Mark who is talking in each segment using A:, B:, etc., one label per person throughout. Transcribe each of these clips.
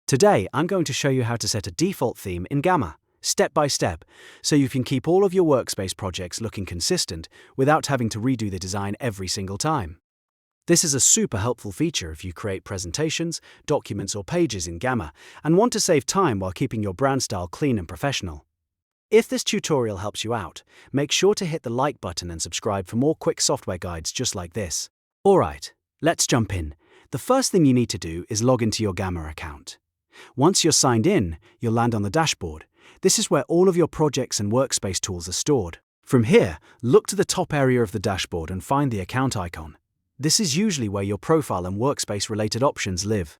A: Today, I'm going to show you how to set a default theme in Gamma, step by step, so you can keep all of your Workspace projects looking consistent without having to redo the design every single time. This is a super helpful feature if you create presentations, documents, or pages in Gamma and want to save time while keeping your brand style clean and professional. If this tutorial helps you out, make sure to hit the like button and subscribe for more quick software guides just like this. Alright, let's jump in. The first thing you need to do is log into your Gamma account. Once you're signed in, you'll land on the dashboard. This is where all of your projects and Workspace tools are stored. From here, look to the top area of the dashboard and find the account icon. This is usually where your profile and Workspace-related options live.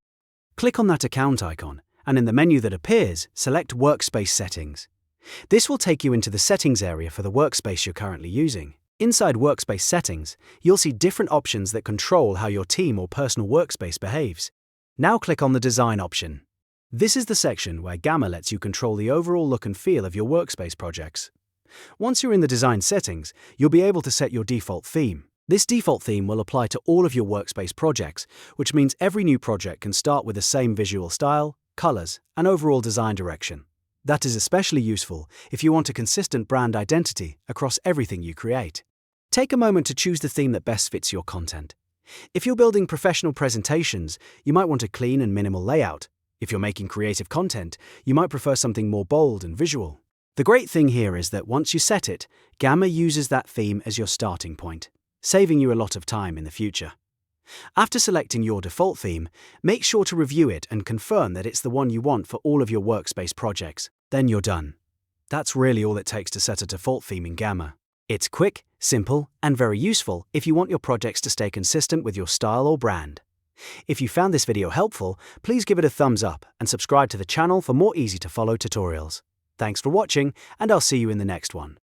A: Click on that account icon, and in the menu that appears, select Workspace Settings. This will take you into the settings area for the Workspace you're currently using. Inside Workspace Settings, you'll see different options that control how your team or personal workspace behaves. Now click on the Design option. This is the section where Gamma lets you control the overall look and feel of your Workspace projects. Once you're in the Design settings, you'll be able to set your default theme. This default theme will apply to all of your Workspace projects, which means every new project can start with the same visual style, colors, and overall design direction. That is especially useful if you want a consistent brand identity across everything you create. Take a moment to choose the theme that best fits your content. If you're building professional presentations, you might want a clean and minimal layout. If you're making creative content, you might prefer something more bold and visual. The great thing here is that once you set it, Gamma uses that theme as your starting point, saving you a lot of time in the future. After selecting your default theme, make sure to review it and confirm that it's the one you want for all of your Workspace projects. Then you're done. That's really all it takes to set a default theme in Gamma. It's quick, simple, and very useful if you want your projects to stay consistent with your style or brand. If you found this video helpful, please give it a thumbs up and subscribe to the channel for more easy-to-follow tutorials. Thanks for watching, and I'll see you in the next one.